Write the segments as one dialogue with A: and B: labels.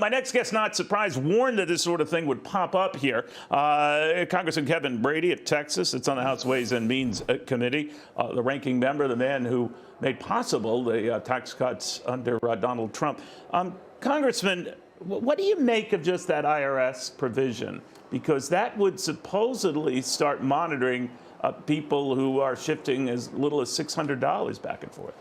A: My next guest, not surprised, warned that this sort of thing would pop up here. Congressman Kevin Brady of Texas, it's on the House Ways and Means Committee, the ranking member, the man who made possible the tax cuts under Donald Trump. Congressman, what do you make of just that IRS provision? Because that would supposedly start monitoring people who are shifting as little as $600 back and forth.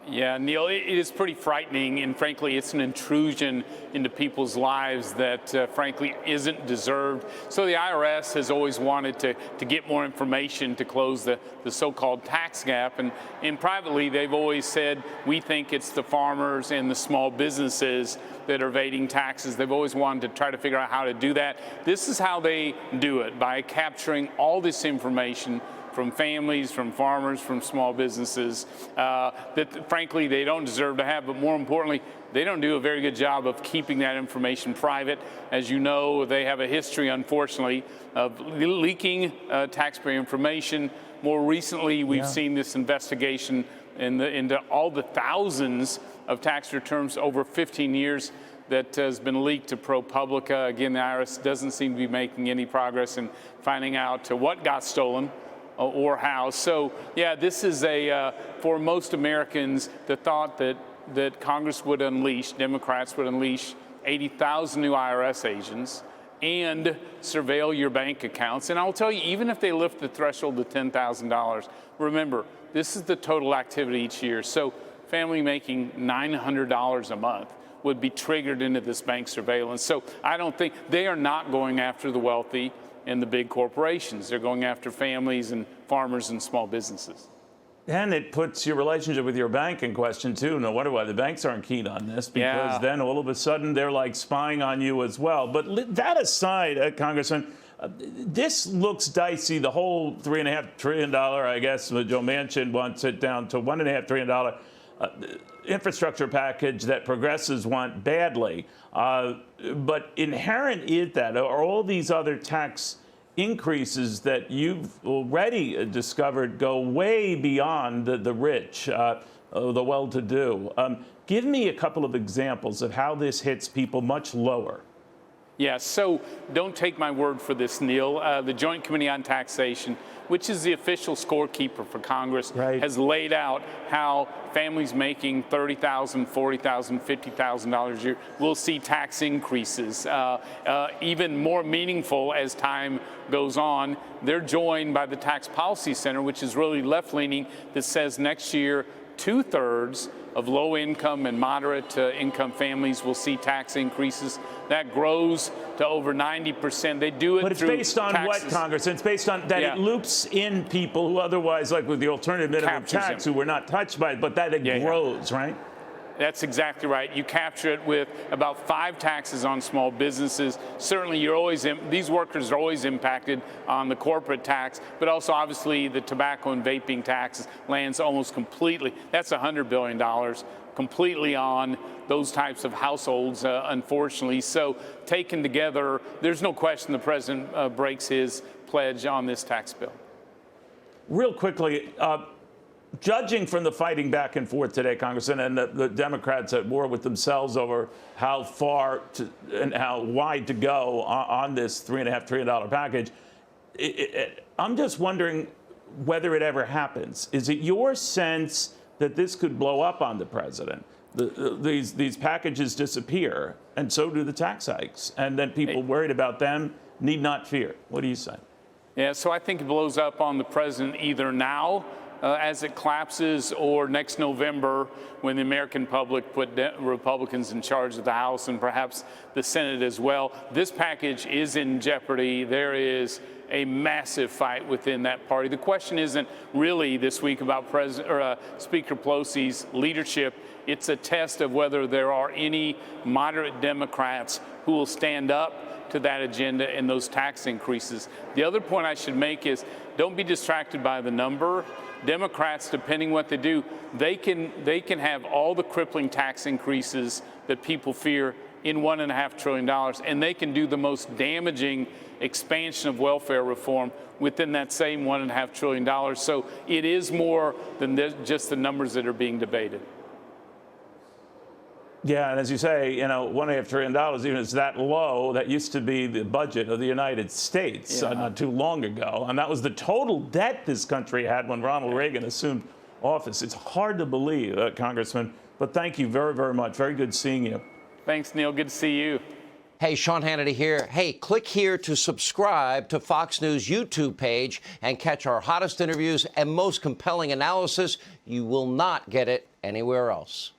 B: Yeah, Neil, it is pretty frightening, and frankly, it's an intrusion into people's lives that, frankly, isn't deserved. So the IRS has always wanted to get more information to close the so-called tax gap, and privately, they've always said, we think it's the farmers and the small businesses that are evading taxes. They've always wanted to try to figure out how to do that. This is how they do it, by capturing all this information from families, from farmers, from small businesses that frankly they don't deserve to have, but more importantly, they don't do a very good job of keeping that information private. As you know, they have a history, unfortunately, of leaking taxpayer information. More recently, we've seen this investigation into all the thousands of tax returns over 15 years that has been leaked to ProPublica. Again, the IRS doesn't seem to be making any progress in finding out what got stolen or how. So, yeah, this is for most Americans, the thought that Congress would unleash, Democrats would unleash 80,000 new IRS agents and surveil your bank accounts. And I'll tell you, even if they lift the threshold to $10,000, remember, this is the total activity each year. So family making $900 a month would be triggered into this bank surveillance. So I don't think they are not going after the wealthy and the big corporations. They're going after families and farmers and small businesses.
A: And it puts your relationship with your bank in question, too. No wonder why the banks aren't keen on this, because then all of a sudden they're like spying on you as well. But that aside, Congressman, this looks dicey. The whole $3.5 trillion, I guess, Joe Manchin wants it down to $1.5 trillion infrastructure package that progressives want badly. But inherent in that are all these other tax increases that you've already discovered go way beyond the rich, the well-to-do. Give me a couple of examples of how this hits people much lower.
B: Yeah, so don't take my word for this, Neil. The Joint Committee on Taxation, which is the official scorekeeper for Congress, has laid out how families making $30,000, $40,000, $50,000 a year will see tax increases, even more meaningful as time goes on. They're joined by the Tax Policy Center, which is really left-leaning, that says next year 2/3 of low-income and moderate-income families will see tax increases. That grows to over 90%. They do it.
A: But it's based on taxes. What, Congressman? It's based on that it loops in people who otherwise, like with the alternative minimum tax, who were not touched by it, but that it grows, right?
B: That's exactly right. You capture it with about 5 taxes on small businesses. Certainly, you're always these workers are always impacted on the corporate tax, but also obviously the tobacco and vaping tax lands almost completely. That's $100 billion completely on those types of households, unfortunately. So taken together, there's no question the president breaks his pledge on this tax bill.
A: Real quickly, judging from the fighting back and forth today, Congressman, and the Democrats at war with themselves over how far and how wide to go on this $3.5 trillion package, I'm just wondering whether it ever happens. Is it your sense that this could blow up on the president? These packages disappear, and so do the tax hikes, and then people worried about them need not fear. What do you say?
B: Yeah, so I think it blows up on the president either now, as it collapses, or next November when the American public put Republicans in charge of the House and perhaps the Senate as well. This package is in jeopardy. There is a massive fight within that party. The question isn't really this week about Speaker Pelosi's leadership. It's a test of whether there are any moderate Democrats who will stand up to that agenda and those tax increases. The other point I should make is don't be distracted by the number. Democrats, depending what they do, they can have all the crippling tax increases that people fear in $1.5 trillion, and they can do the most damaging expansion of welfare reform within that same $1.5 trillion. So it is more than just the numbers that are being debated.
A: Yeah, and as you say, $1.5 trillion, even it's that low, that used to be the budget of the United States not too long ago. And that was the total debt this country had when Ronald Reagan assumed office. It's hard to believe, Congressman, but thank you very, very much. Very good seeing you.
B: Thanks, Neil. Good to see you.
C: Hey, Sean Hannity here. Hey, click here to subscribe to Fox News YouTube page and catch our hottest interviews and most compelling analysis. You will not get it anywhere else.